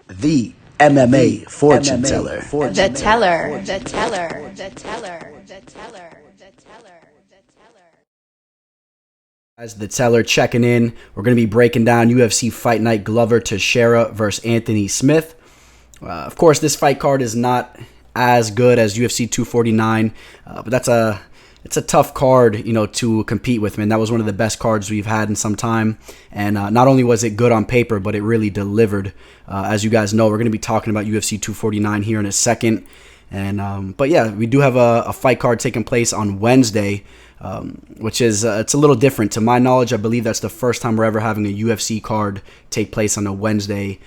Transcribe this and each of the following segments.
The MMA fortune teller. The teller. The teller. The teller. The teller. The teller. Guys, the teller checking in. We're going to be breaking down UFC Fight Night Glover Teixeira versus Anthony Smith. Of course, this fight card is not as good as UFC 249, but it's a tough card, to compete with, man. That was one of the best cards we've had in some time, and not only was it good on paper, but it really delivered. As you guys know, we're going to be talking about UFC 249 here in a second, and but yeah, we do have a fight card taking place on Wednesday, which is it's a little different. To my knowledge, I believe that's the first time we're ever having a UFC card take place on a Wednesday.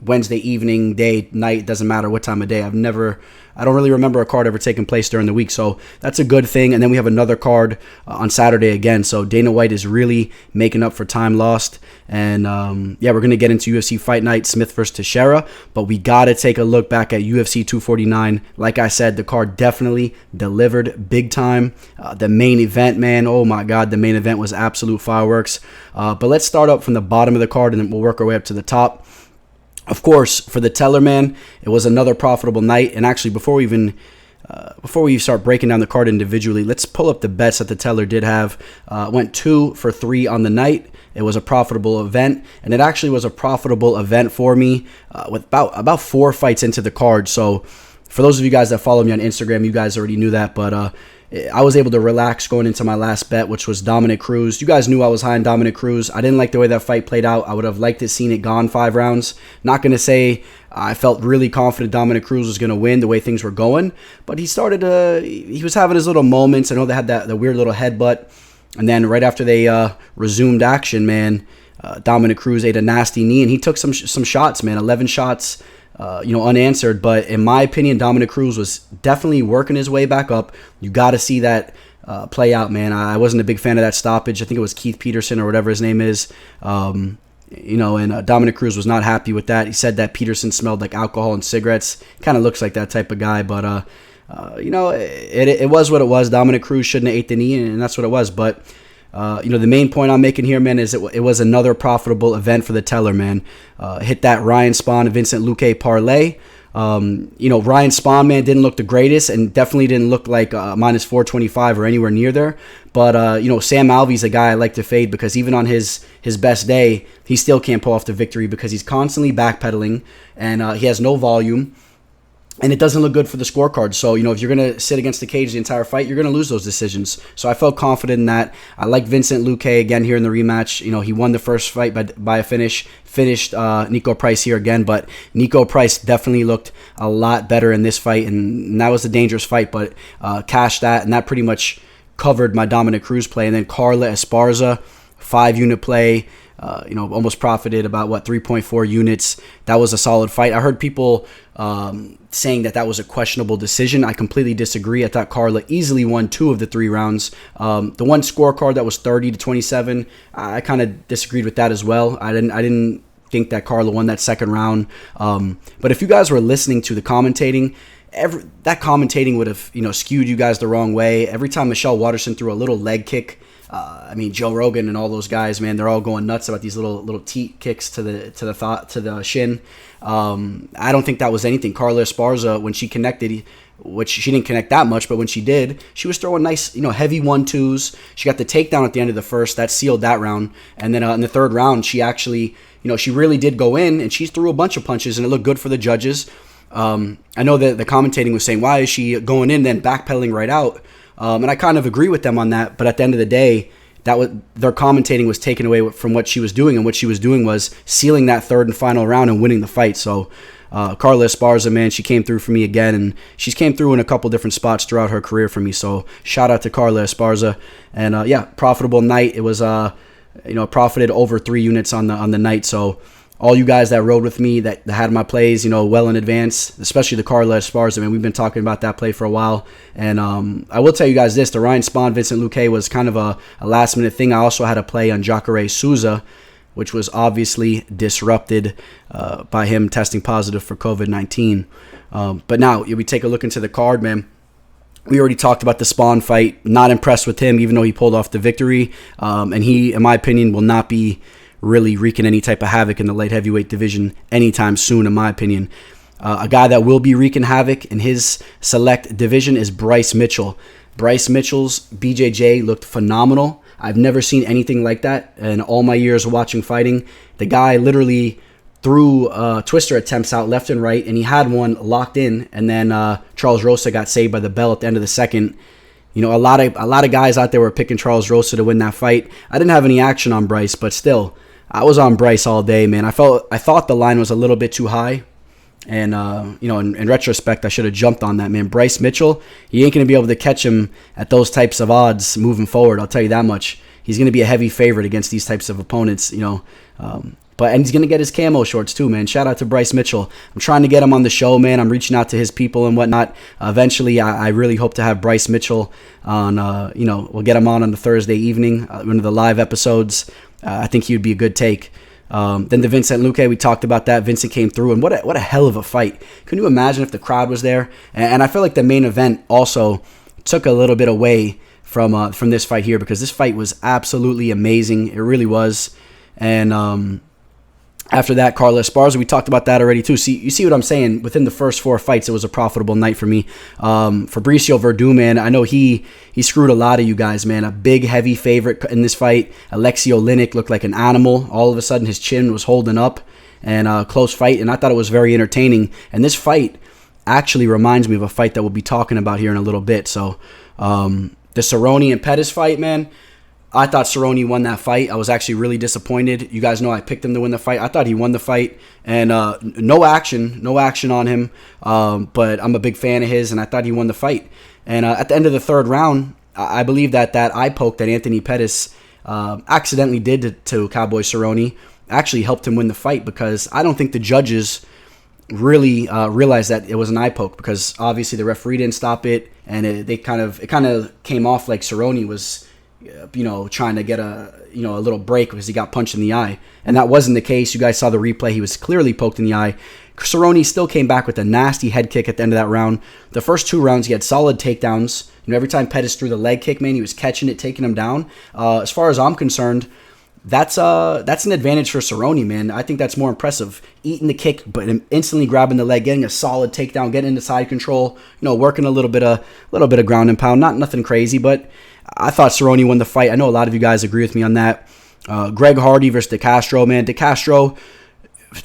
Wednesday evening, day, night, doesn't matter what time of day. I don't really remember a card ever taking place during the week, so that's a good thing. And then we have another card on Saturday again, so Dana White is really making up for time lost. And yeah, we're going to get into UFC Fight Night, Smith versus Teixeira, but we got to take a look back at UFC 249. Like I said, the card definitely delivered big time. The main event, man, oh my God, the main event was absolute fireworks. But let's start up from the bottom of the card, and then we'll work our way up to the top. Of course, for the teller, man, it was another profitable night. And actually, before we start breaking down the card individually, let's pull up the bets that the teller did have. Went 2 for 3 on the night. It was a profitable event, and it actually was a profitable event for me with about 4 fights into the card. So for those of you guys that follow me on Instagram, you guys already knew that, but I was able to relax going into my last bet, which was Dominic Cruz. You guys knew I was high on Dominic Cruz. I didn't like the way that fight played out. I would have liked to seen it gone 5 rounds. Not going to say I felt really confident Dominic Cruz was going to win the way things were going, but he was having his little moments. I know they had the weird little headbutt, and then right after they resumed action, man, Dominic Cruz ate a nasty knee, and he took some shots, man, 11 shots. Unanswered. But in my opinion, Dominic Cruz was definitely working his way back up. You got to see that play out, man. I wasn't a big fan of that stoppage. I think it was Keith Peterson or whatever his name is. And Dominic Cruz was not happy with that. He said that Peterson smelled like alcohol and cigarettes. Kind of looks like that type of guy. But, it was what it was. Dominic Cruz shouldn't have ate the knee, and that's what it was. But the main point I'm making here, man, is it was another profitable event for the teller, man. Hit that Ryan Spawn, Vincent Luque parlay. Ryan Spawn, man, didn't look the greatest and definitely didn't look like minus 425 or anywhere near there. But, Sam Alvey's a guy I like to fade because even on his best day, he still can't pull off the victory because he's constantly backpedaling and he has no volume. And it doesn't look good for the scorecard. So, if you're going to sit against the cage the entire fight, you're going to lose those decisions. So I felt confident in that. I like Vincent Luque again here in the rematch. He won the first fight by a finish. Finished Nico Price here again. But Nico Price definitely looked a lot better in this fight. And that was a dangerous fight. But cashed that. And that pretty much covered my Dominic Cruz play. And then Carla Esparza, 5-unit play. Almost profited about 3.4 units. That was a solid fight. I heard people saying that was a questionable decision. I completely disagree. I thought Carla easily won 2 of the 3 rounds. The one scorecard that was 30-27, I kind of disagreed with that as well. I didn't think that Carla won that second round. But if you guys were listening to the commentating, that commentating would have skewed you guys the wrong way. Every time Michelle Waterson threw a little leg kick, Joe Rogan and all those guys, man, they're all going nuts about these little teat kicks to the shin. I don't think that was anything. Carla Esparza, when she connected, which she didn't connect that much, but when she did, she was throwing nice, heavy 1-2s. She got the takedown at the end of the first. That sealed that round. And then in the third round, she actually, she really did go in, and she threw a bunch of punches, and it looked good for the judges. I know that the commentating was saying, why is she going in then backpedaling right out? And I kind of agree with them on that. But at the end of the day, their commentating was taken away from what she was doing. And what she was doing was sealing that third and final round and winning the fight. So Carla Esparza, man, she came through for me again. And she's came through in a couple different spots throughout her career for me. So shout out to Carla Esparza. And profitable night. It was, profited over 3 units on the night. So all you guys that rode with me that had my plays, well in advance, especially the Carla Esparza, man, we've been talking about that play for a while. And I will tell you guys this, the Ryan Spawn, Vincent Luque was kind of a last-minute thing. I also had a play on Jacare Souza, which was obviously disrupted by him testing positive for COVID-19. But now, we take a look into the card, man. We already talked about the Spawn fight. Not impressed with him, even though he pulled off the victory. And he, in my opinion, will not be really wreaking any type of havoc in the light heavyweight division anytime soon, in my opinion. A guy that will be wreaking havoc in his select division is Bryce Mitchell. Bryce Mitchell's BJJ looked phenomenal. I've never seen anything like that in all my years watching fighting. The guy literally threw twister attempts out left and right, and he had one locked in, and then Charles Rosa got saved by the bell at the end of the second. You know, a lot of guys out there were picking Charles Rosa to win that fight. I didn't have any action on Bryce, but still, I was on Bryce all day, man. I thought the line was a little bit too high. And, in retrospect, I should have jumped on that, man. Bryce Mitchell, you ain't going to be able to catch him at those types of odds moving forward. I'll tell you that much. He's going to be a heavy favorite against these types of opponents, and he's going to get his camo shorts too, man. Shout out to Bryce Mitchell. I'm trying to get him on the show, man. I'm reaching out to his people and whatnot. Eventually, I really hope to have Bryce Mitchell on, we'll get him on the Thursday evening, one of the live episodes. I think he would be a good take. Then the Vincent Luque, we talked about that. Vincent came through, and what a hell of a fight. Can you imagine if the crowd was there? And I feel like the main event also took a little bit away from this fight here, because this fight was absolutely amazing. It really was. And after that, Karl Esparza, we talked about that already too. You see what I'm saying? Within the first 4 fights, it was a profitable night for me. Fabricio Werdum, man, I know he screwed a lot of you guys, man. A big, heavy favorite in this fight. Alexei Oleinik looked like an animal. All of a sudden, his chin was holding up, and close fight, and I thought it was very entertaining. And this fight actually reminds me of a fight that we'll be talking about here in a little bit. So the Cerrone and Pettis fight, man, I thought Cerrone won that fight. I was actually really disappointed. You guys know I picked him to win the fight. I thought he won the fight, and no action on him. But I'm a big fan of his, and I thought he won the fight. And at the end of the third round, I believe that eye poke that Anthony Pettis accidentally did to Cowboy Cerrone actually helped him win the fight, because I don't think the judges really realized that it was an eye poke, because obviously the referee didn't stop it, and it kind of came off like Cerrone was trying to get a little break because he got punched in the eye. And that wasn't the case. You guys saw the replay. He was clearly poked in the eye. Cerrone still came back with a nasty head kick at the end of that round. The first 2 rounds, he had solid takedowns. Every time Pettis threw the leg kick, man, he was catching it, taking him down. As far as I'm concerned, that's an advantage for Cerrone, man. I think that's more impressive. Eating the kick, but instantly grabbing the leg, getting a solid takedown, getting into side control, working a little bit of ground and pound. Not nothing crazy, but I thought Cerrone won the fight. I know a lot of you guys agree with me on that. Greg Hardy versus De Castro, man. De Castro,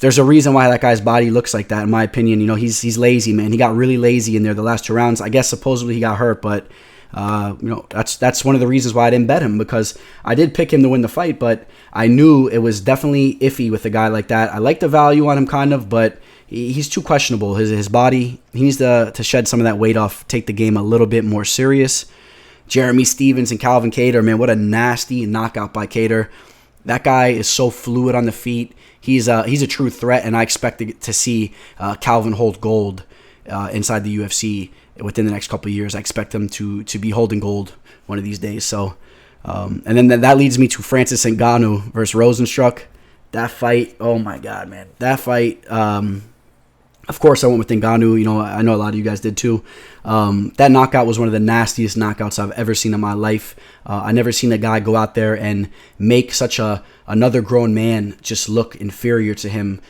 there's a reason why that guy's body looks like that, in my opinion. He's lazy, man. He got really lazy in there the last 2 rounds. I guess supposedly he got hurt, but that's one of the reasons why I didn't bet him, because I did pick him to win the fight, but I knew it was definitely iffy with a guy like that. I like the value on him kind of, but he's too questionable. His body, he needs to shed some of that weight off, take the game a little bit more serious. Jeremy Stevens and Calvin Kattar, man, what a nasty knockout by Kattar. That guy is so fluid on the feet. He's a true threat, and I expect to see Calvin hold gold inside the UFC within the next couple of years. I expect him to be holding gold one of these days. So, and then that leads me to Francis Ngannou versus Rosenstruck. That fight, oh my God, man. That fight, of course I went with Ngannou. I know a lot of you guys did too. That knockout was one of the nastiest knockouts I've ever seen in my life. I never seen a guy go out there and make such another grown man just look inferior to him,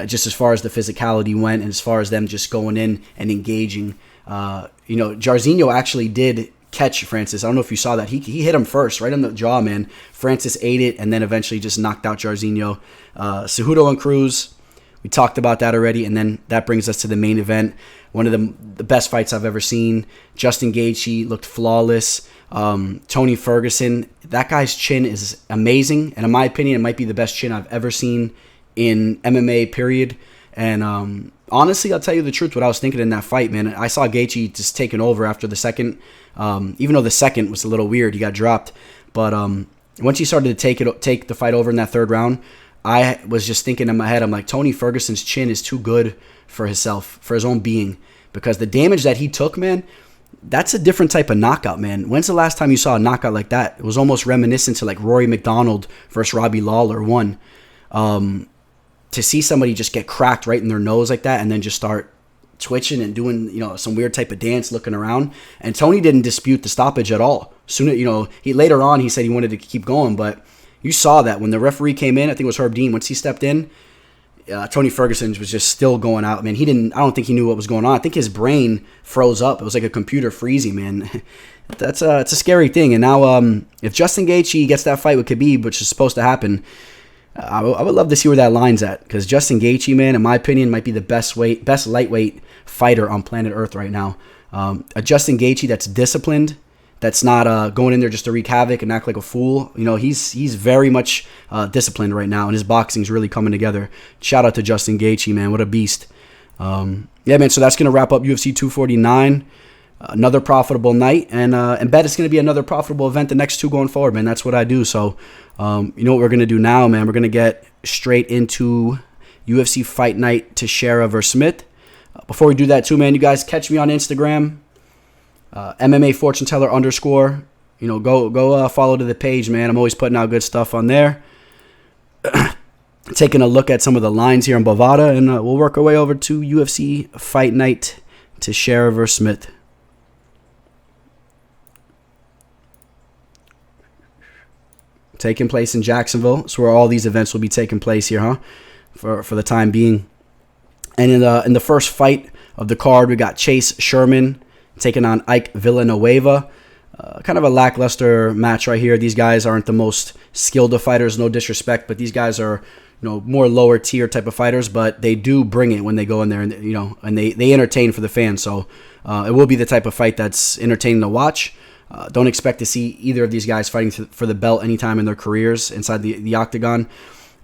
just as far as the physicality went, and as far as them just going in and engaging. Jairzinho actually did catch Francis. I don't know if you saw that. He hit him first, right on the jaw, man. Francis ate it, and then eventually just knocked out Jairzinho. Cejudo and Cruz, we talked about that already, and then that brings us to the main event. One of the best fights I've ever seen. Justin Gaethje looked flawless. Tony Ferguson, that guy's chin is amazing, and in my opinion, it might be the best chin I've ever seen in MMA, period. And honestly, I'll tell you the truth, what I was thinking in that fight, man. I saw Gaethje just taking over after the second, even though the second was a little weird. He got dropped. But once he started to take the fight over in that third round, I was just thinking in my head, I'm like, Tony Ferguson's chin is too good for himself, for his own being. Because the damage that he took, man, that's a different type of knockout, man. When's the last time you saw a knockout like that? It was almost reminiscent to like Rory McDonald versus Robbie Lawler 1. To see somebody just get cracked right in their nose like that and then just start twitching and doing, some weird type of dance, looking around. And Tony didn't dispute the stoppage at all. He later on, he said he wanted to keep going, but You saw that when the referee came in. I think it was Herb Dean. Once he stepped in, Tony Ferguson was just still going out, man. I don't think he knew what was going on. I think his brain froze up. It was like a computer freezing, man. It's a scary thing. And now, if Justin Gaethje gets that fight with Khabib, which is supposed to happen, I would love to see where that line's at. Because Justin Gaethje, man, in my opinion, might be the best lightweight fighter on planet Earth right now. A Justin Gaethje that's disciplined, that's not going in there just to wreak havoc and act like a fool. You know, he's very much disciplined right now, and his boxing's really coming together. Shout out to Justin Gaethje, man. What a beast. Yeah, man, so that's going to wrap up UFC 249. Another profitable night, and bet it's going to be another profitable event the next two going forward, man. That's what I do. So, you know what we're going to do now, man? We're going to get straight into UFC Fight Night Teixeira versus Smith. Before we do that, too, man, you guys catch me on Instagram, MMA Fortune Teller _ You know, go follow to the page, man. I'm always putting out good stuff on there. Taking a look at some of the lines here in Bovada, and we'll work our way over to UFC Fight Night Teixeira versus Smith. Taking place in Jacksonville. That's where all these events will be taking place here, huh? For the time being. And in the first fight of the card, we got Chase Sherman taking on Ike Villanueva. Kind of a lackluster match right here. These guys aren't the most skilled of fighters, no disrespect, but these guys are, you know, more lower tier type of fighters, but they do bring it when they go in there, and you know, and they entertain for the fans. So it will be the type of fight that's entertaining to watch. Don't expect to see either of these guys fighting for the belt anytime in their careers inside the octagon.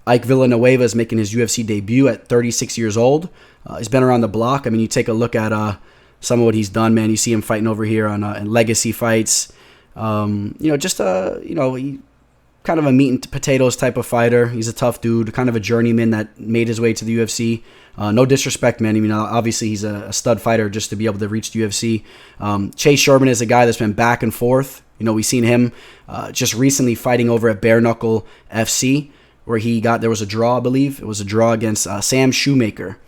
Ike Villanueva is making his UFC debut at 36 years old. He's been around the block. I mean, you take a look at some of what he's done, man. You see him fighting over here on in legacy fights. You know, just he kind of a meat and potatoes type of fighter. He's a tough dude, kind of a journeyman that made his way to the UFC. No disrespect, man. I mean, obviously he's a stud fighter just to be able to reach the UFC. Chase Sherman is a guy that's been back and forth. You know, we've seen him just recently fighting over at Bare Knuckle FC, where there was a draw, I believe. It was a draw against Sam Shoemaker.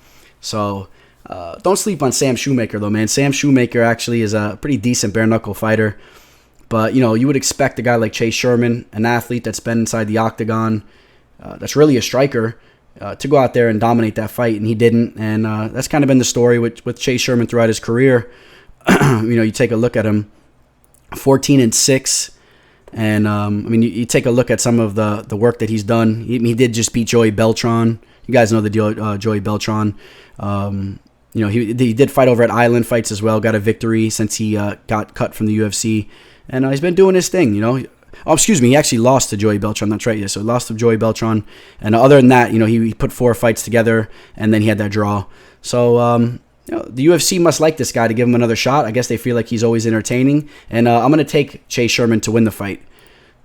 So don't sleep on Sam Shoemaker, though, man. Sam Shoemaker actually is a pretty decent bare knuckle fighter. But, you know, you would expect a guy like Chase Sherman, an athlete that's been inside the octagon, that's really a striker, to go out there and dominate that fight, and he didn't. And that's kind of been the story with Chase Sherman throughout his career. You know, you take a look at him, 14-6. And, I mean, you take a look at some of the work that he's done. He did just beat Joey Beltran. You guys know the deal, Joey Beltran. You know, he did fight over at Island Fights as well. Got a victory since he got cut from the UFC. And he's been doing his thing, you know. Oh, excuse me, he actually lost to Joey Beltran. That's right, yeah. So he lost to Joey Beltran. And other than that, you know, he put 4 fights together, and then he had that draw. So, you know, the UFC must like this guy to give him another shot. I guess they feel like he's always entertaining. And I'm going to take Chase Sherman to win the fight.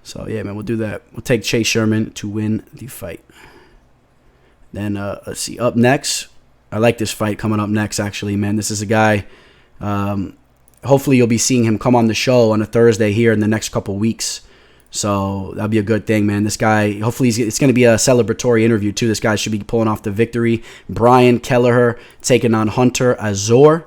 So, yeah, man, we'll do that. We'll take Chase Sherman to win the fight. Then, let's see, up next. I like this fight coming up next, actually, man. This is a guy, hopefully you'll be seeing him come on the show on a Thursday here in the next couple weeks. So that'll be a good thing, man. This guy, hopefully it's going to be a celebratory interview, too. This guy should be pulling off the victory. Brian Kelleher taking on Hunter Azure.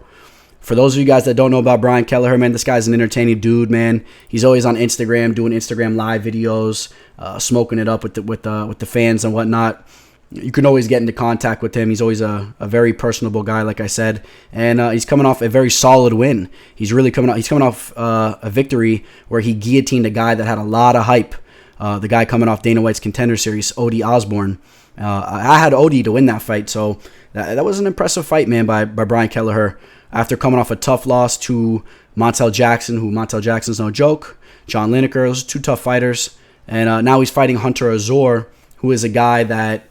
For those of you guys that don't know about Brian Kelleher, man, this guy's an entertaining dude, man. He's always on Instagram doing Instagram live videos, smoking it up with the fans and whatnot. You can always get into contact with him. He's always a very personable guy, like I said. And he's coming off a very solid win. He's coming off a victory where he guillotined a guy that had a lot of hype. The guy coming off Dana White's Contender Series, Odie Osborne. I had Odie to win that fight, so that was an impressive fight, man, by Brian Kelleher. After coming off a tough loss to Montel Jackson, who Montel Jackson's no joke. John Lineker, those are 2 tough fighters. And now he's fighting Hunter Azure, who is a guy that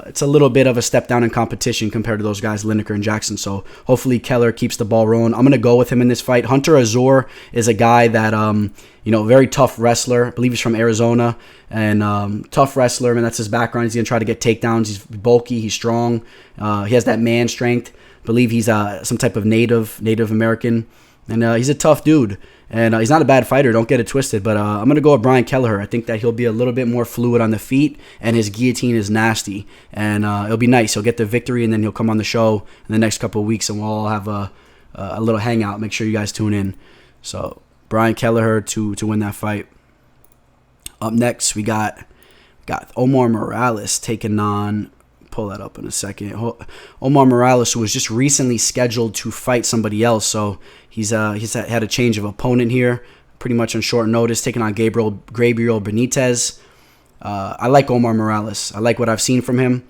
it's a little bit of a step down in competition compared to those guys, Lineker and Jackson. So hopefully Kelleher keeps the ball rolling. I'm going to go with him in this fight. Hunter Azure is a guy that, you know, very tough wrestler. I believe he's from Arizona. And tough wrestler, man, that's his background. He's going to try to get takedowns. He's bulky. He's strong. He has that man strength. I believe he's some type of Native American. And he's a tough dude. And he's not a bad fighter, don't get it twisted. But I'm going to go with Brian Kelleher. I think that he'll be a little bit more fluid on the feet, and his guillotine is nasty. And it'll be nice. He'll get the victory, and then he'll come on the show in the next couple of weeks, and we'll all have a little hangout. Make sure you guys tune in. So Brian Kelleher to win that fight. Up next, we got Got Omar Morales taking on, pull that up in a second. Omar Morales, who was just recently scheduled to fight somebody else, so he's had a change of opponent here, pretty much on short notice, taking on Gabriel Benítez. I like Omar Morales. I like what I've seen from him.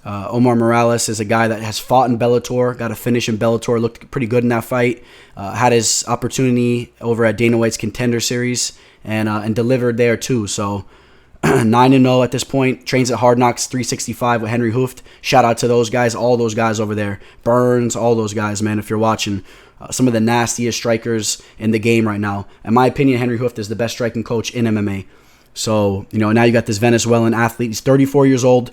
Omar Morales is a guy that has fought in Bellator, got a finish in Bellator, looked pretty good in that fight. Had his opportunity over at Dana White's Contender Series and delivered there too. So 9-0 at this point. Trains at Hard Knocks 365 with Henry Hooft. Shout out to those guys, all those guys over there. Burns, all those guys, man, if you're watching. Some of the nastiest strikers in the game right now. In my opinion, Henry Hooft is the best striking coach in MMA. So, now you got this Venezuelan athlete. He's 34 years old,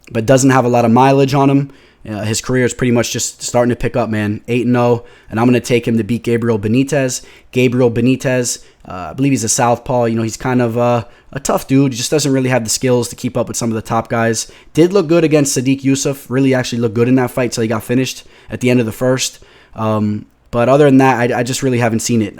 but doesn't have a lot of mileage on him. His career is pretty much just starting to pick up, man. 8-0, and I'm going to take him to beat Gabriel Benítez. Gabriel Benítez, I believe he's a southpaw. He's kind of a tough dude. He just doesn't really have the skills to keep up with some of the top guys. Did look good against Sadiq Yusuff. Really actually looked good in that fight till he got finished at the end of the first. But other than that, I just really haven't seen it.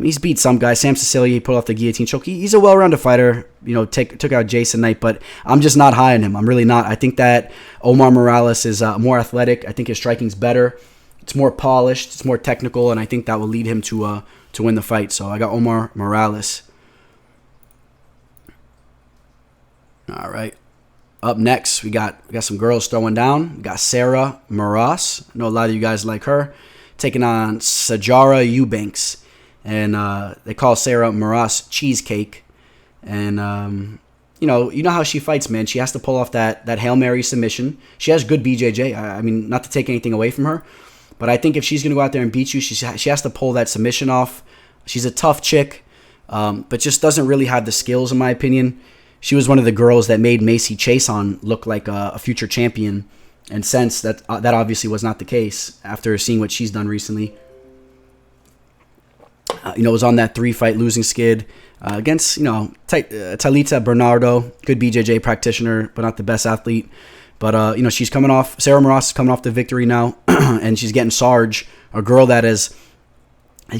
He's beat some guys. Sam Sicilia, he pulled off the guillotine choke. He's a well-rounded fighter. Took out Jason Knight, but I'm just not high on him. I'm really not. I think that Omar Morales is more athletic. I think his striking's better. It's more polished. It's more technical, and I think that will lead him to win the fight. So I got Omar Morales. All right. Up next, we got some girls throwing down. We got Sarah Moras. I know a lot of you guys like her. Taking on Sijara Eubanks. And they call Sarah Moras Cheesecake. And, you know how she fights, man. She has to pull off that Hail Mary submission. She has good BJJ. I mean, not to take anything away from her. But I think if she's going to go out there and beat you, she has to pull that submission off. She's a tough chick, but just doesn't really have the skills, in my opinion. She was one of the girls that made Macy Chiasson look like a future champion. And since that obviously was not the case after seeing what she's done recently. Was on that 3-fight losing skid against, Talita Bernardo, good BJJ practitioner, but not the best athlete. But, she's coming off, Sarah Moras is coming off the victory now, and she's getting Sarge, a girl that has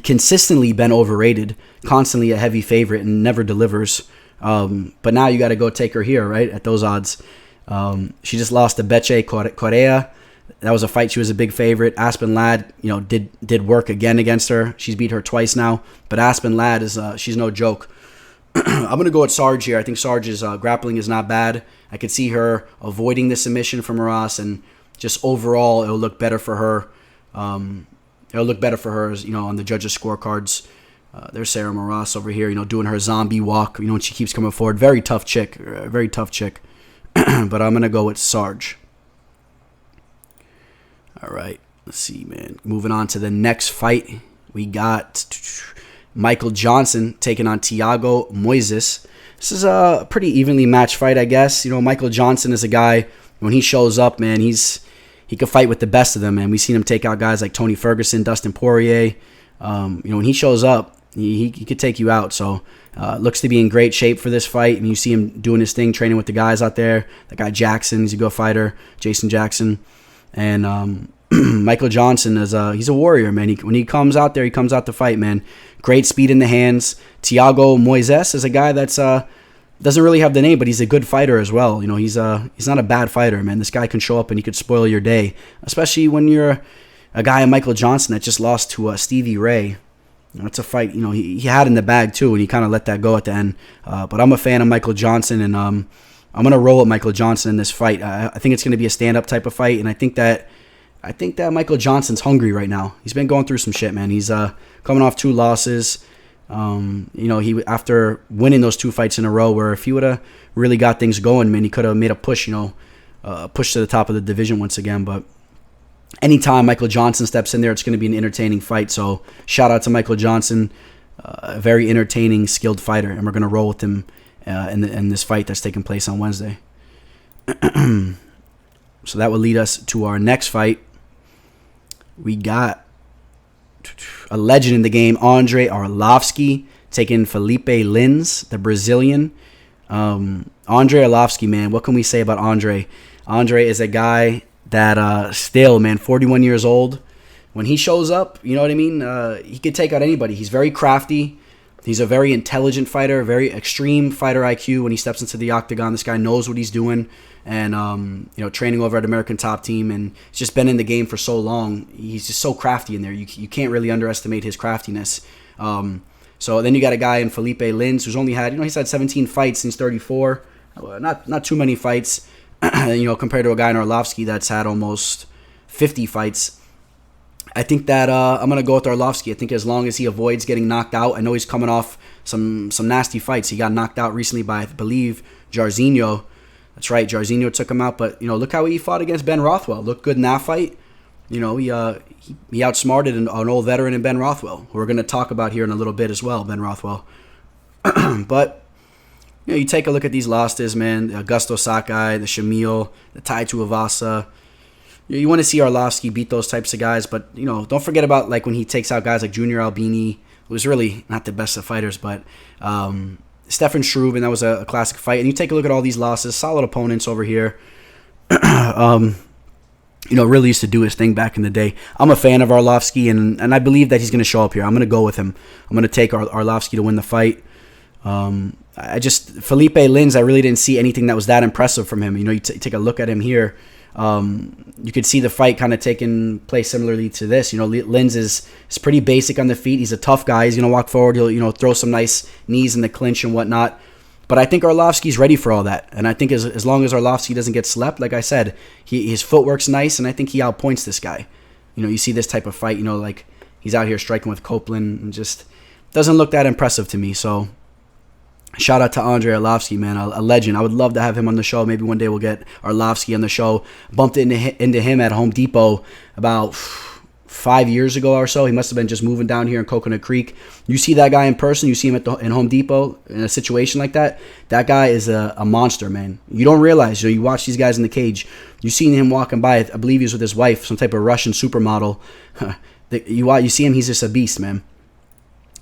consistently been overrated, constantly a heavy favorite and never delivers. But now you got to go take her here, right, at those odds. She just lost to Gaethje Correa. That was a fight she was a big favorite. Aspen Ladd, did work again against her. She's beat her twice now. But Aspen Ladd she's no joke. I'm going to go with Sarge here. I think Sarge's grappling is not bad. I could see her avoiding the submission from Moras, and just overall it'll look better for her. It'll look better for her, on the judges' scorecards. There's Sarah Moras over here, doing her zombie walk. When she keeps coming forward. Very tough chick. Very tough chick. But I'm going to go with Sarge. All right, let's see, man. Moving on to the next fight, we got Michael Johnson taking on Thiago Moisés. This is a pretty evenly matched fight, I guess. Michael Johnson is a guy, when he shows up, man, he could fight with the best of them, man. We've seen him take out guys like Tony Ferguson, Dustin Poirier. When he shows up, he could take you out. So looks to be in great shape for this fight. And you see him doing his thing, training with the guys out there. That guy Jackson, he's a good fighter, Jason Jackson. And Michael Johnson he's a warrior, man. When he comes out there, he comes out to fight, man. Great speed in the hands. Thiago Moisés is a guy that's doesn't really have the name, but he's a good fighter as well. He's not a bad fighter, man. This guy can show up and he could spoil your day, especially when you're a guy, Michael Johnson, that just lost to Stevie Ray. That's a fight, he had in the bag too, and he kind of let that go at the end. But I'm a fan of Michael Johnson, and I'm going to roll with Michael Johnson in this fight. I think it's going to be a stand-up type of fight, and I think that Michael Johnson's hungry right now. He's been going through some shit, man. He's coming off 2 losses. He after winning those 2 fights in a row, where if he would have really got things going, man, he could have made a push, push to the top of the division once again. But anytime Michael Johnson steps in there, it's going to be an entertaining fight. So shout out to Michael Johnson, a very entertaining, skilled fighter, and we're going to roll with him in this fight that's taking place on Wednesday. So that will lead us to our next fight. We got a legend in the game, Andrei Arlovski, taking Philipe Lins, the Brazilian. Andrei Arlovski, man, what can we say about Andrei? Andrei is a guy that still, man, 41 years old. When he shows up, you know what I mean? He could take out anybody. He's very crafty. He's a very intelligent fighter, very extreme fighter IQ when he steps into the octagon. This guy knows what he's doing, and training over at American Top Team, and he's just been in the game for so long. He's just so crafty in there. You can't really underestimate his craftiness. So then you got a guy in Felipe Lins who's only had, he's had 17 fights since 34. Not too many fights, compared to a guy in Arlovski that's had almost 50 fights. I think that I'm going to go with Arlovski. I think as long as he avoids getting knocked out. I know he's coming off some nasty fights. He got knocked out recently by, I believe, Jairzinho. That's right, Jairzinho took him out. But, look how he fought against Ben Rothwell. Looked good in that fight. He outsmarted an old veteran in Ben Rothwell, who we're going to talk about here in a little bit as well, Ben Rothwell. But, you take a look at these losses, man. The Augusto Sakai, the Shamil, the Tai Tuivasa. You want to see Arlovski beat those types of guys, but, don't forget about, like, when he takes out guys like Junior Albini, who was really not the best of fighters, but Stefan Struve, and that was a classic fight. And you take a look at all these losses, solid opponents over here. Really used to do his thing back in the day. I'm a fan of Arlovski, and I believe that he's going to show up here. I'm going to go with him. I'm going to take Arlovski to win the fight. Felipe Lins, I really didn't see anything that was that impressive from him. You take a look at him here. You could see the fight kind of taking place similarly to this. Lins is pretty basic on the feet. He's a tough guy. He's going to walk forward. He'll throw some nice knees in the clinch and whatnot. But I think Arlovski's ready for all that. And I think as long as Arlovski doesn't get slept, like I said, his footwork's nice, and I think he outpoints this guy. You see this type of fight, like he's out here striking with Copeland, and just doesn't look that impressive to me. So shout out to Andrei Arlovski, man, a legend. I would love to have him on the show. Maybe one day we'll get Arlovski on the show. Bumped into him at Home Depot about 5 years ago or so. He must have been just moving down here in Coconut Creek. You see that guy in person, you see him in Home Depot in a situation like that. That guy is a monster, man. You don't realize, you watch these guys in the cage. You seen him walking by, I believe he was with his wife, some type of Russian supermodel. You see him, he's just a beast, man.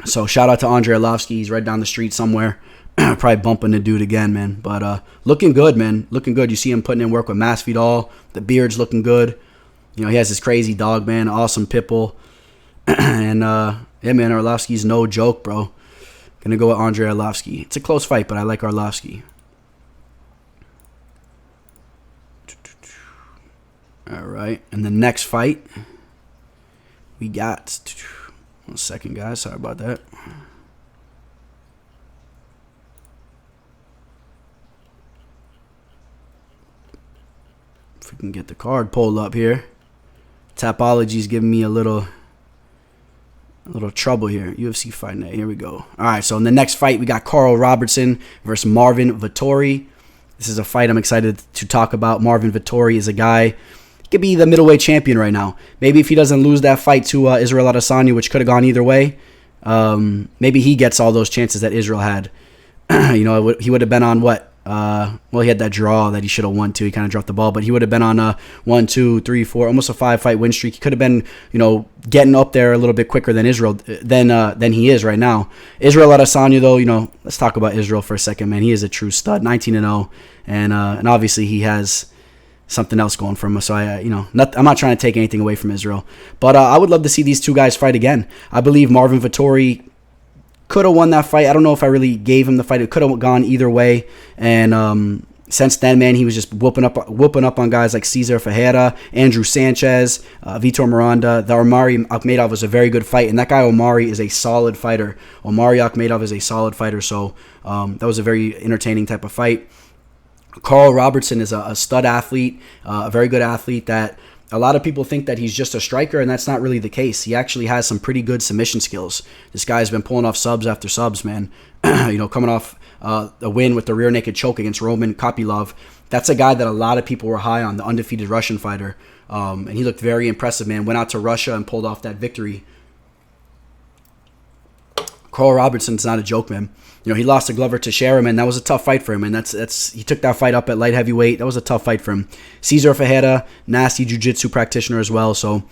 So shout out to Andrei Arlovski. He's right down the street somewhere. Probably bumping the dude again, man. But looking good, man. Looking good. You see him putting in work with Masvidal. The beard's looking good. He has this crazy dog, man. Awesome pit bull. And, yeah, man, Arlovski's no joke, bro. Gonna go with Andrei Arlovski. It's a close fight, but I like Arlovski. All right. And the next fight, we got... 1 second, guys. Sorry about that. If we can get the card pulled up here. Tapology's giving me a little trouble here. UFC Fight Night. Here we go. All right, so in the next fight, we got Karl Roberson versus Marvin Vettori. This is a fight I'm excited to talk about. Marvin Vettori is a guy, he could be the middleweight champion right now. Maybe if he doesn't lose that fight to Israel Adesanya, which could have gone either way, maybe he gets all those chances that Israel had. He would have been on what? He had that draw that he should have won too. He kind of dropped the ball, but he would have been on a 1, 2, 3, 4, almost a 5-fight win streak. He could have been, getting up there a little bit quicker than Israel than he is right now. Israel Adesanya, though, let's talk about Israel for a second, man. He is a true stud, 19-0, and obviously he has something else going for him. So I'm not trying to take anything away from Israel, but I would love to see these two guys fight again. I believe Marvin Vettori could have won that fight. I don't know if I really gave him the fight. It could have gone either way. And since then, man, he was just whooping up on guys like Cesar Ferreira, Andrew Sanchez, Vitor Miranda. The Omari Akhmedov was a very good fight. And that guy Omari is a solid fighter. Omari Akhmedov is a solid fighter. So that was a very entertaining type of fight. Karl Roberson is a stud athlete, a very good athlete that a lot of people think that he's just a striker, and that's not really the case. He actually has some pretty good submission skills. This guy's been pulling off subs after subs, man. Coming off a win with the rear naked choke against Roman Kopylov. That's a guy that a lot of people were high on, the undefeated Russian fighter. And he looked very impressive, man. Went out to Russia and pulled off that victory. Karl Roberson's not a joke, man. He lost to Glover Teixeira, man. That was a tough fight for him, and he took that fight up at light heavyweight. That was a tough fight for him. Cesar Ferreira, nasty jiu-jitsu practitioner as well, so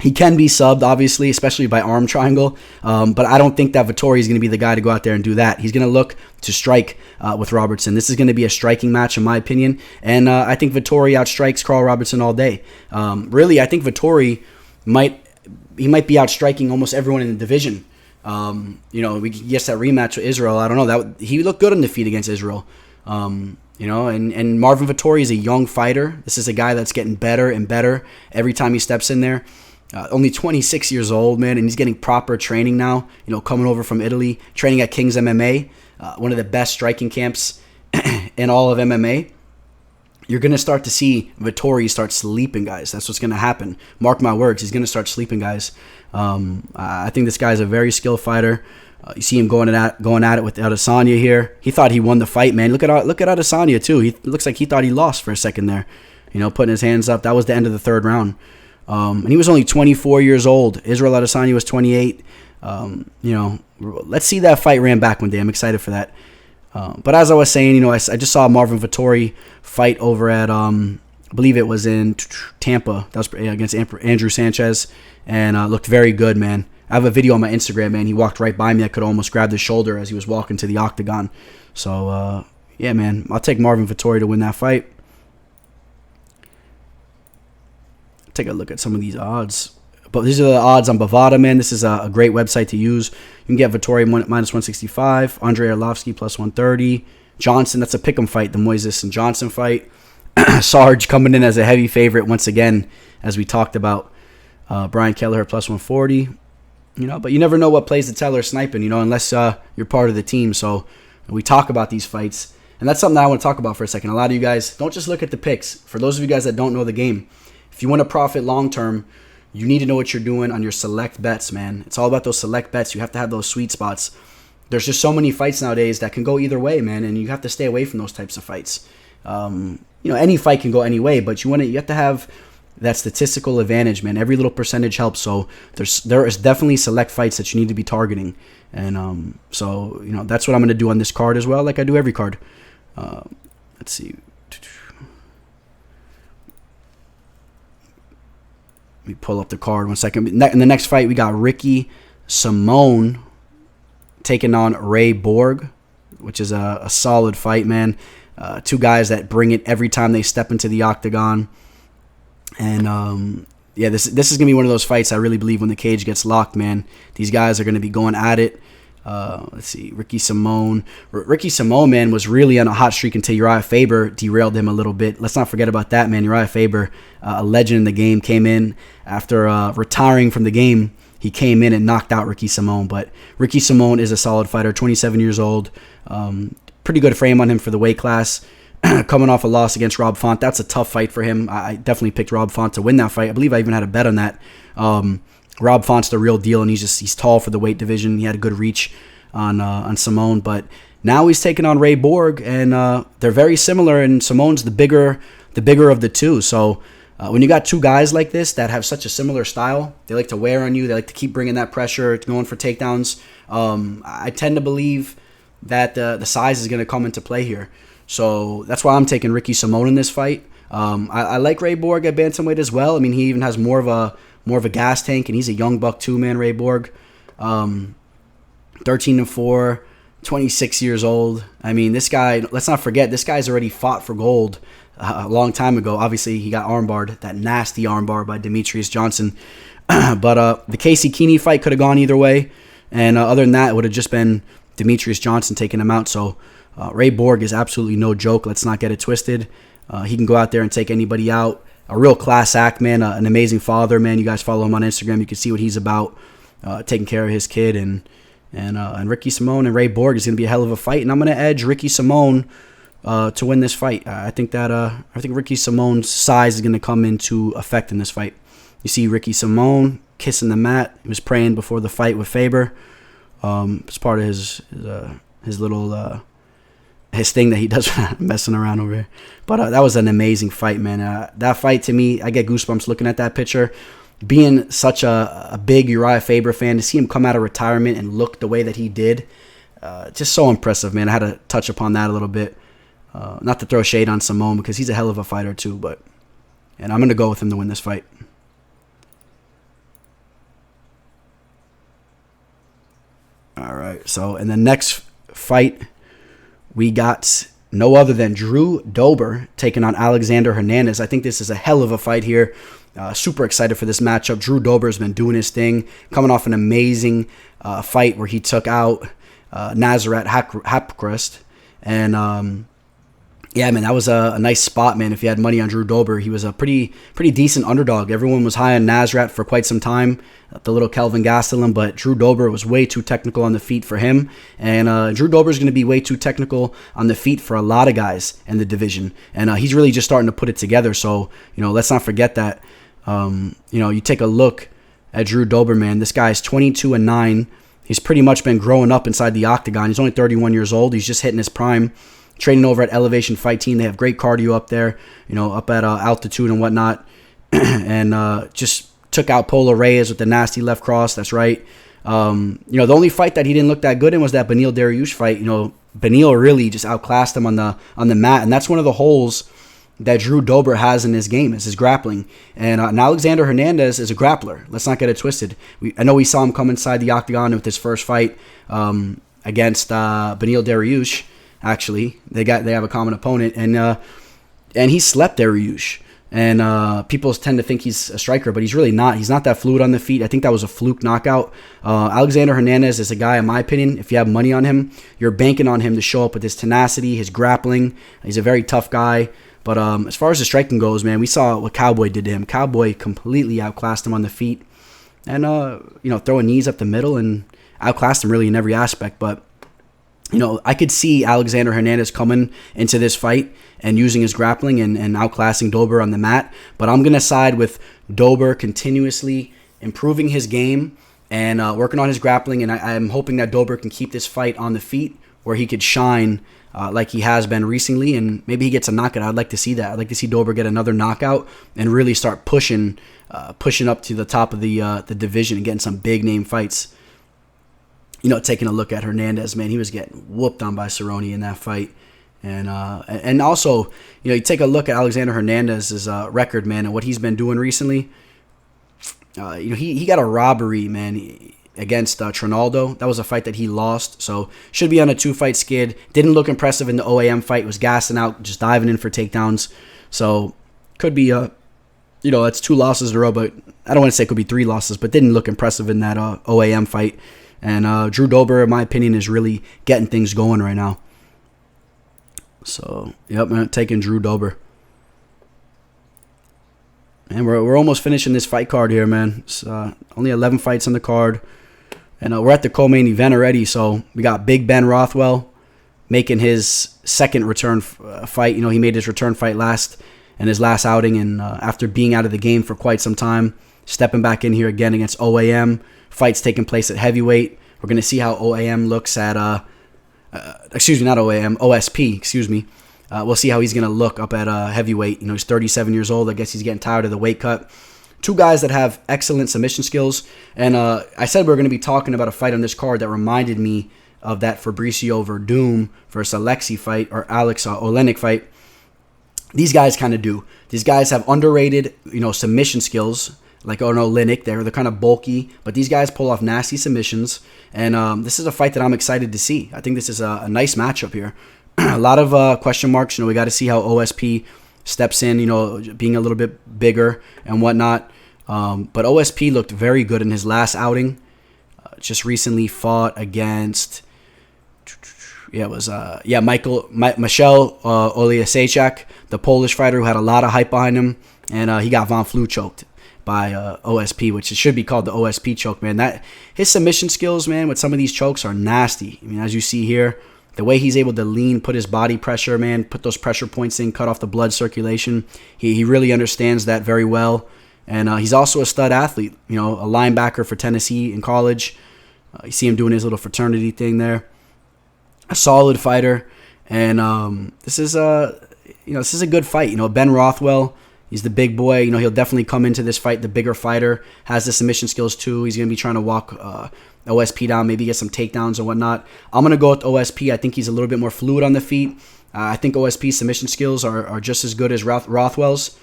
he can be subbed, obviously, especially by arm triangle, but I don't think that Vettori is going to be the guy to go out there and do that. He's going to look to strike with Robertson. This is going to be a striking match, in my opinion, and I think Vettori outstrikes Karl Roberson all day. Really, I think Vettori might be outstriking almost everyone in the division. You know, we guess that rematch with Israel. I don't know, he looked good in defeat against Israel. You know, and Marvin Vettori is a young fighter. This is a guy that's getting better and better every time he steps in there. Only 26 years old, man, and he's getting proper training now. You know, coming over from Italy, training at King's MMA, one of the best striking camps in all of MMA. You're going to start to see Vettori start sleeping guys. That's what's going to happen. Mark my words, he's going to start sleeping guys. I think this guy's a very skilled fighter. You see him going at it with Adesanya here. He thought he won the fight, man. Look at Adesanya too. He looks like he thought he lost for a second there. You know, putting his hands up. That was the end of the third round. And he was only 24 years old. Israel Adesanya was 28. You know, let's see that fight ran back one day. I'm excited for that. But as I was saying, you know, I just saw Marvin Vettori fight over at, I believe it was in Tampa. That was against Andrew Sanchez, and looked very good, man. I have a video on my Instagram, man. He walked right by me. I could almost grab his shoulder as he was walking to the octagon. So, yeah, man, I'll take Marvin Vettori to win that fight. Take a look at some of these odds. But these are the odds on Bovada, man. This is a great website to use. You can get Vettori minus 165, Andrei Arlovski plus 130, Johnson, that's a pick'em fight, the Moisés and Johnson fight. Sarge coming in as a heavy favorite once again, as we talked about. Brian Kelleher plus 140. You know, but you never know what plays the teller sniping, you know, unless you're part of the team. So we talk about these fights, and that's something that I want to talk about for a second. A lot of you guys, don't just look at the picks. For those of you guys that don't know the game, if you want to profit long term, you need to know what you're doing on your select bets, man. It's all about those select bets. You have to have those sweet spots. There's just so many fights nowadays that can go either way, man, and you have to stay away from those types of fights. You know, any fight can go any way, but you have to have that statistical advantage, man. Every little percentage helps. So there is definitely select fights that you need to be targeting, and so you know that's what I'm going to do on this card as well, like I do every card. Let's see. Let me pull up the card 1 second. In the next fight, we got Ricky Simón taking on Ray Borg, which is a solid fight, man. Two guys that bring it every time they step into the octagon. And, yeah, this is going to be one of those fights I really believe when the cage gets locked, man. These guys are going to be going at it. Let's see, Ricky Simón. Ricky Simón, man, was really on a hot streak until Uriah Faber derailed him a little bit. Let's not forget about that, man. Uriah Faber, a legend in the game, came in after retiring from the game. He came in and knocked out Ricky Simón. But Ricky Simón is a solid fighter, 27 years old. Pretty good frame on him for the weight class. Coming off a loss against Rob Font. That's a tough fight for him. I definitely picked Rob Font to win that fight. I believe I even had a bet on that. Rob Font's the real deal, and he's tall for the weight division. He had a good reach on Simón, but now he's taking on Ray Borg, and they're very similar. And Simon's the bigger of the two. So when you got two guys like this that have such a similar style, they like to wear on you. They like to keep bringing that pressure, going for takedowns. I tend to believe that the size is going to come into play here. So that's why I'm taking Ricky Simón in this fight. I like Ray Borg at bantamweight as well. I mean, he even has more of a gas tank, and he's a young buck too, man. Ray Borg, 13-4, 26 years old. I mean, this guy. Let's not forget, this guy's already fought for gold a long time ago. Obviously, he got armbarred, that nasty armbar by Demetrius Johnson. But the Casey Keeney fight could have gone either way, and other than that, it would have just been Demetrius Johnson taking him out. So Ray Borg is absolutely no joke. Let's not get it twisted. He can go out there and take anybody out. A real class act, man. An amazing father, man. You guys follow him on Instagram. You can see what he's about, taking care of his kid. And Ricky Simón and Ray Borg is going to be a hell of a fight. And I'm going to edge Ricky Simón to win this fight. I think Ricky Simón's size is going to come into effect in this fight. You see Ricky Simón kissing the mat. He was praying before the fight with Faber. It's part of his little his thing that he does messing around over here. But that was an amazing fight, man. That fight, to me, I get goosebumps looking at that picture. Being such a big Uriah Faber fan, to see him come out of retirement and look the way that he did, just so impressive, man. I had to touch upon that a little bit. Not to throw shade on Simón, because he's a hell of a fighter too, and I'm going to go with him to win this fight. All right, so in the next fight, we got no other than Drew Dober taking on Alexander Hernandez. I think this is a hell of a fight here. Super excited for this matchup. Drew Dober's been doing his thing, coming off an amazing fight where he took out Nazareth Hapcrest. And yeah, man, that was a nice spot, man. If you had money on Drew Dober, he was a pretty decent underdog. Everyone was high on Nazareth for quite some time, the little Kelvin Gastelum, but Drew Dober was way too technical on the feet for him. And Drew Dober is going to be way too technical on the feet for a lot of guys in the division. And he's really just starting to put it together. So, let's not forget that. You take a look at Drew Dober, man. This guy's 22-9. He's pretty much been growing up inside the octagon. He's only 31 years old. He's just hitting his prime. Training over at Elevation Fight Team. They have great cardio up there, up at altitude and whatnot. And just took out Polo Reyes with the nasty left cross. That's right. The only fight that he didn't look that good in was that Beneil Dariush fight. Beneil really just outclassed him on the mat. And that's one of the holes that Drew Dober has in his game, is his grappling. And Alexander Hernandez is a grappler. Let's not get it twisted. I know we saw him come inside the octagon with his first fight against Beneil Dariush. Actually, they have a common opponent, and he slept Dariush. And people tend to think he's a striker, but he's really not. He's not that fluid on the feet. I think that was a fluke knockout. Alexander Hernandez is a guy, in my opinion, if you have money on him, you're banking on him to show up with his tenacity, his grappling. He's a very tough guy. But as far as the striking goes, man, we saw what Cowboy did to him. Cowboy completely outclassed him on the feet, and throwing knees up the middle and outclassed him really in every aspect. But I could see Alexander Hernandez coming into this fight and using his grappling and outclassing Dober on the mat. But I'm going to side with Dober continuously improving his game and working on his grappling. And I'm hoping that Dober can keep this fight on the feet where he could shine like he has been recently. And maybe he gets a knockout. I'd like to see that. I'd like to see Dober get another knockout and really start pushing up to the top of the division and getting some big name fights. Taking a look at Hernandez, man, he was getting whooped on by Cerrone in that fight. And also, you take a look at Alexander Hernandez's record, man, and what he's been doing recently. He got a robbery, man, against Trinaldo. That was a fight that he lost, so should be on a 2-fight skid. Didn't look impressive in the OAM fight. Was gassing out, just diving in for takedowns. So could be that's 2 losses in a row, but I don't want to say it could be 3 losses, but didn't look impressive in that OAM fight. And Drew Dober, in my opinion, is really getting things going right now. So, yep, man, taking Drew Dober. And we're almost finishing this fight card here, man. It's only 11 fights on the card. And we're at the co-main event already. So, we got Big Ben Rothwell making his second return fight. He made his return fight in his last outing. And after being out of the game for quite some time, stepping back in here again against OAM. Fights taking place at heavyweight. We're going to see how OAM looks at, not OAM, OSP, we'll see how he's going to look up at heavyweight. He's 37 years old. I guess he's getting tired of the weight cut. 2 guys that have excellent submission skills. And I said we are going to be talking about a fight on this card that reminded me of that Fabricio Werdum versus Alex Olenek fight. These guys kind of do. These guys have underrated, submission skills. Like Olenek, they're kind of bulky, but these guys pull off nasty submissions, and this is a fight that I'm excited to see. I think this is a nice matchup here. A lot of question marks. We got to see how OSP steps in, being a little bit bigger and whatnot. But OSP looked very good in his last outing. Just recently fought against, Michel Oliasejczak, the Polish fighter who had a lot of hype behind him, and he got Von Flue choked by OSP, which it should be called the OSP choke, man. That his submission skills, man, with some of these chokes are nasty. I mean, as you see here, the way he's able to lean, put his body pressure, man, put those pressure points in, cut off the blood circulation. He really understands that very well. And he's also a stud athlete, a linebacker for Tennessee in college. You see him doing his little fraternity thing there. A solid fighter. And this is a good fight. Ben Rothwell, he's the big boy. He'll definitely come into this fight the bigger fighter. Has the submission skills too. He's going to be trying to walk OSP down, maybe get some takedowns and whatnot. I'm going to go with OSP. I think he's a little bit more fluid on the feet. I think OSP's submission skills are just as good as Rothwell's.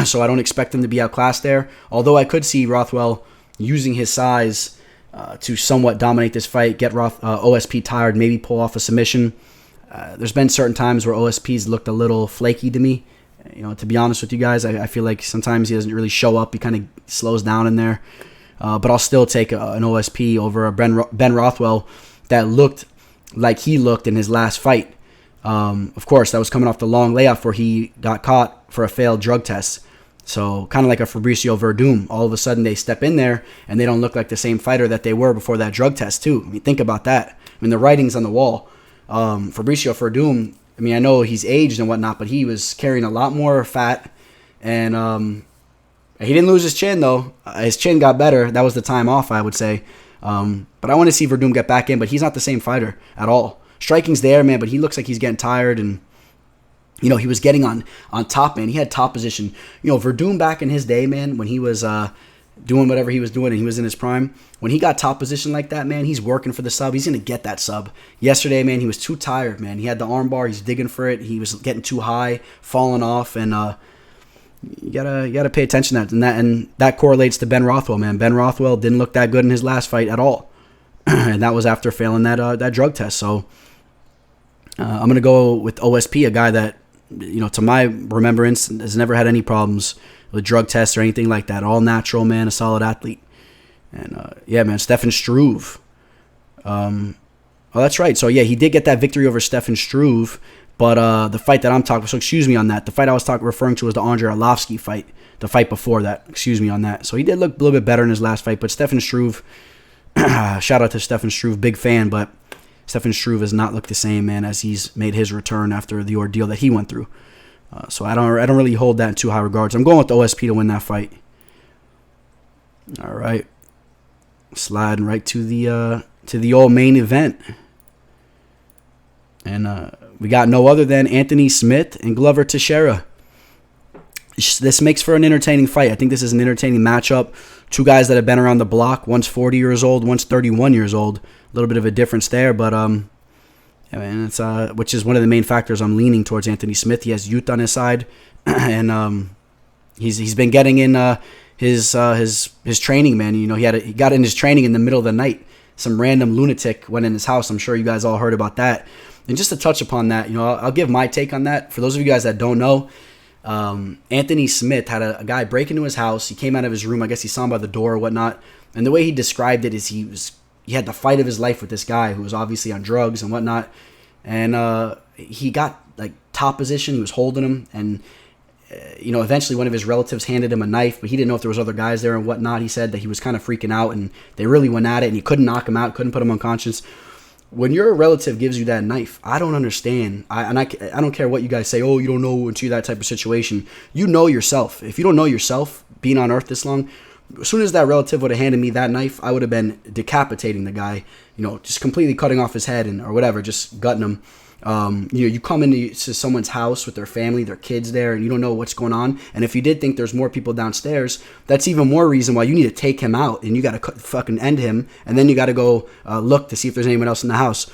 So I don't expect him to be outclassed there. Although I could see Rothwell using his size to somewhat dominate this fight, get OSP tired, maybe pull off a submission. There's been certain times where OSP's looked a little flaky to me To be honest with you guys, I feel like sometimes he doesn't really show up. He kind of slows down in there. But I'll still take an OSP over a Ben Rothwell that looked like he looked in his last fight. Of course, that was coming off the long layoff where he got caught for a failed drug test. So kind of like a Fabricio Werdum. All of a sudden they step in there and they don't look like the same fighter that they were before that drug test too. I mean, think about that. I mean, the writing's on the wall. Fabricio Werdum, I mean, I know he's aged and whatnot, but he was carrying a lot more fat. And he didn't lose his chin, though. His chin got better. That was the time off, I would say. But I want to see Werdum get back in, but he's not the same fighter at all. Striking's there, man, but he looks like he's getting tired. And, he was getting on top, man. He had top position. Werdum back in his day, man, when he was doing whatever he was doing and he was in his prime, when he got top position like that, man, he's working for the sub. He's going to get that sub. Yesterday, man, he was too tired, man. He had the arm bar. He's digging for it. He was getting too high, falling off, and you gotta pay attention to that. And that correlates to Ben Rothwell, man. Ben Rothwell didn't look that good in his last fight at all. And that was after failing that drug test. So I'm going to go with OSP, a guy that, to my remembrance, has never had any problems with drug tests or anything like that. All natural, man, a solid athlete. And, man, Stefan Struve. Oh, that's right. So, yeah, he did get that victory over Stefan Struve. But the fight that I'm talking, so excuse me on that. The fight I was referring to was the Andrei Arlovski fight. The fight before that. Excuse me on that. So he did look a little bit better in his last fight. But Stefan Struve, shout out to Stefan Struve, big fan. But Stefan Struve has not looked the same, man, as he's made his return after the ordeal that he went through. So I don't really hold that in too high regards. I'm going with the OSP to win that fight. All right, sliding right to the old main event, and we got no other than Anthony Smith and Glover Teixeira. This makes for an entertaining fight. I think this is an entertaining matchup. Two guys that have been around the block. One's 40 years old, one's 31 years old. A little bit of a difference there, but yeah, man, it's which is one of the main factors I'm leaning towards Anthony Smith. He has youth on his side, and he's been getting in his training, man. He got in his training in the middle of the night. Some random lunatic went in his house. I'm sure you guys all heard about that. And just to touch upon that, I'll give my take on that. For those of you guys that don't know, Anthony Smith had a guy break into his house. He came out of his room. I guess he saw him by the door or whatnot. And the way he described it is he had the fight of his life with this guy who was obviously on drugs and whatnot. And he got like top position. He was holding him. And, eventually one of his relatives handed him a knife, but he didn't know if there was other guys there and whatnot. He said that he was kind of freaking out and they really went at it and he couldn't knock him out, couldn't put him unconscious. When your relative gives you that knife, I don't understand. I don't care what you guys say. Oh, you don't know into that type of situation. You know yourself. If you don't know yourself, being on Earth this long, as soon as that relative would have handed me that knife, I would have been decapitating the guy. Just completely cutting off his head or whatever, just gutting him. You come into someone's house with their family, their kids there, and you don't know what's going on. And if you did think there's more people downstairs, that's even more reason why you need to take him out and you got to fucking end him. And then you got to go look to see if there's anyone else in the house.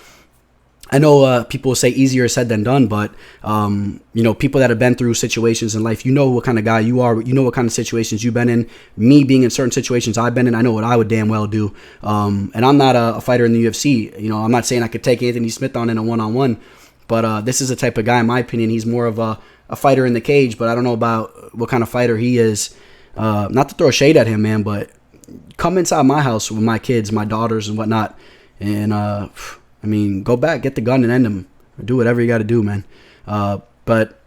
I know people say easier said than done, but people that have been through situations in life, what kind of guy you are, what kind of situations you've been in. Me being in certain situations I've been in, I know what I would damn well do. And I'm not a fighter in the UFC. I'm not saying I could take Anthony Smith on in a one-on-one, but this is the type of guy, in my opinion, he's more of a fighter in the cage, but I don't know about what kind of fighter he is. Not to throw shade at him, man, but come inside my house with my kids, my daughters and whatnot, and go back, get the gun and end him. Do whatever you got to do, man. But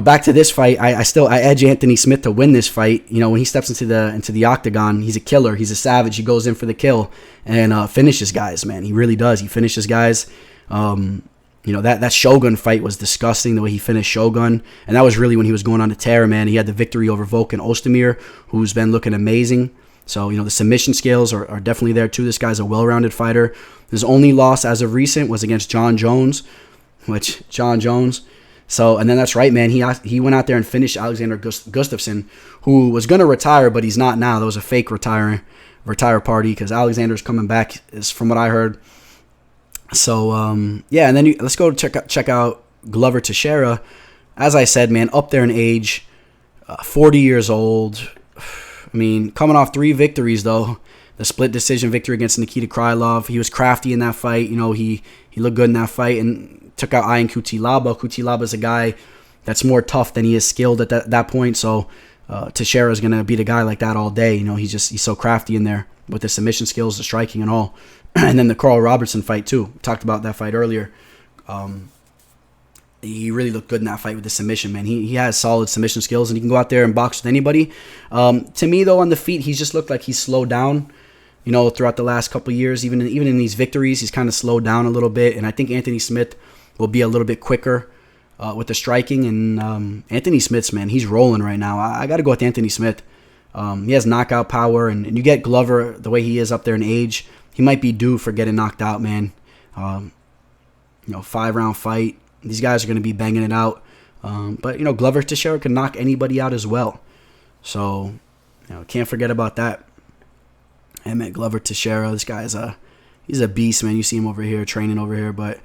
back to this fight, I edge Anthony Smith to win this fight. When he steps into the octagon, he's a killer. He's a savage. He goes in for the kill and finishes guys, man. He really does. He finishes guys. That Shogun fight was disgusting, the way he finished Shogun. And that was really when he was going on to tear, man. He had the victory over Volkan Ozdemir, who's been looking amazing. So, the submission skills are definitely there, too. This guy's a well-rounded fighter. His only loss as of recent was against John Jones. So, and then that's right, man. He went out there and finished Alexander Gustafsson, who was going to retire, but he's not now. That was a fake retire party because Alexander's coming back, is from what I heard. So, and then let's go check out Glover Teixeira. As I said, man, up there in age, 40 years old. Coming off 3 victories, though. The split decision victory against Nikita Krylov. He was crafty in that fight. He looked good in that fight and took out Ian Cutelaba. Cutelaba's a guy that's more tough than he is skilled at that point. So Teixeira is going to beat a guy like that all day. You know, he's so crafty in there with the submission skills, the striking and all. And then the Karl Roberson fight too. We talked about that fight earlier. He really looked good in that fight with the submission, man. He has solid submission skills, and he can go out there and box with anybody. To me, though, on the feet, he's just looked like he's slowed down, you know, throughout the last couple of years. Even in these victories, he's kind of slowed down a little bit, and I think Anthony Smith will be a little bit quicker with the striking. And Anthony Smith's, man, he's rolling right now. I got to go with Anthony Smith. He has knockout power, and you get Glover the way he is up there in age. He might be due for getting knocked out, man. 5-round fight. These guys are going to be banging it out. But, you know, Glover Teixeira can knock anybody out as well. So, you know, can't forget about that. I met Glover Teixeira. This guy he's a beast, man. You see him over here, training over here. But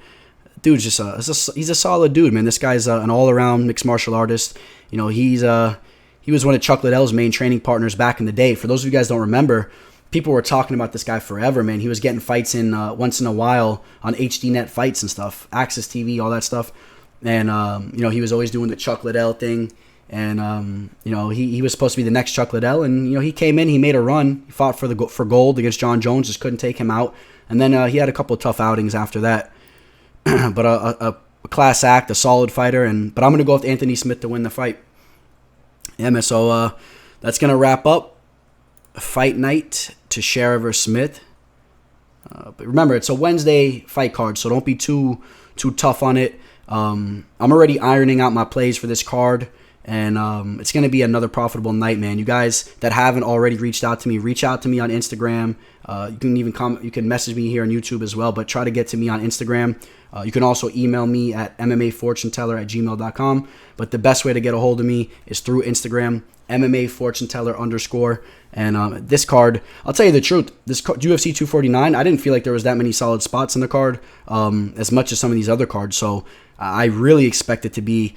dude's he's a solid dude, man. This guy's an all-around mixed martial artist. You know, he was one of Chuck Liddell's main training partners back in the day. For those of you guys who don't remember, people were talking about this guy forever, man. He was getting fights in once in a while on HDNet fights and stuff, Access TV, all that stuff. And, you know, he was always doing the Chuck Liddell thing. And, you know, he was supposed to be the next Chuck Liddell. And, you know, he came in, he made a run. He fought for gold against John Jones, just couldn't take him out. And then he had a couple of tough outings after that. But a class act, a solid fighter. But I'm going to go with Anthony Smith to win the fight. Yeah, man, so that's going to wrap up Fight Night, Teixeira versus Smith. But remember, it's a Wednesday fight card, so don't be too tough on it. I'm already ironing out my plays for this card, and it's going to be another profitable night, man. You guys that haven't already reached out to me, reach out to me on Instagram. You can even you can message me here on YouTube as well, but try to get to me on Instagram. You can also email me at MMAfortuneteller@gmail.com. But the best way to get a hold of me is through Instagram, MMAfortuneteller_. And this card, I'll tell you the truth, this UFC 249, I didn't feel like there was that many solid spots in the card as much as some of these other cards. So I really expect it to be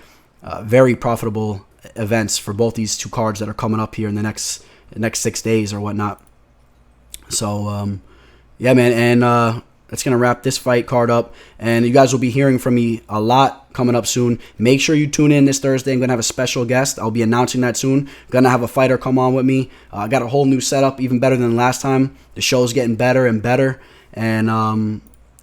very profitable events for both these two cards that are coming up here in the next 6 days or whatnot. So, yeah, man, and that's going to wrap this fight card up. And you guys will be hearing from me a lot coming up soon. Make sure you tune in this Thursday. I'm going to have a special guest. I'll be announcing that soon. Going to have a fighter come on with me. I got a whole new setup, even better than last time. The show's getting better and better. And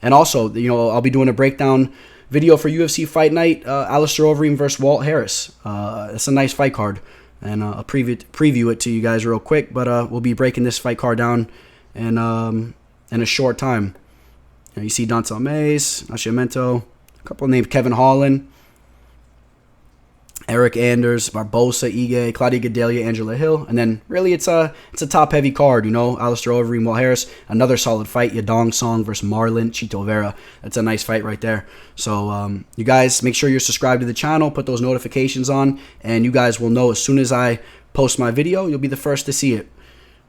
also, you know, I'll be doing a breakdown video for UFC Fight Night, Alistair Overeem versus Walt Harris. It's a nice fight card. And I'll preview it to you guys real quick. But we'll be breaking this fight card down in a short time. You see Dontel Mays, Nascimento, a couple named Kevin Holland, Eric Anders, Barbosa, Ige, Claudia Gadelha, Angela Hill. And then really it's a top-heavy card, you know. Alistair Overeem, Walt Harris, another solid fight. Yadong Song versus Marlon Chito Vera. That's a nice fight right there. So you guys make sure you're subscribed to the channel, put those notifications on, and you guys will know as soon as I post my video, you'll be the first to see it.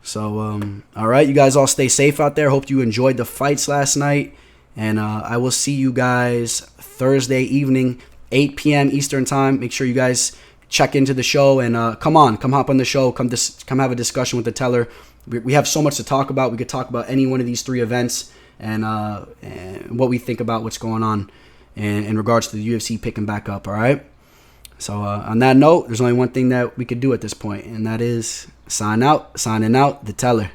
So, all right, you guys all stay safe out there. Hope you enjoyed the fights last night. And I will see you guys Thursday evening, 8 p.m. Eastern time. Make sure you guys check into the show and come hop on the show. Come have a discussion with the teller. We have so much to talk about. We could talk about any one of these three events and what we think about what's going on in regards to the UFC picking back up, all right? So on that note, there's only one thing that we could do at this point, and that is signing out, the teller.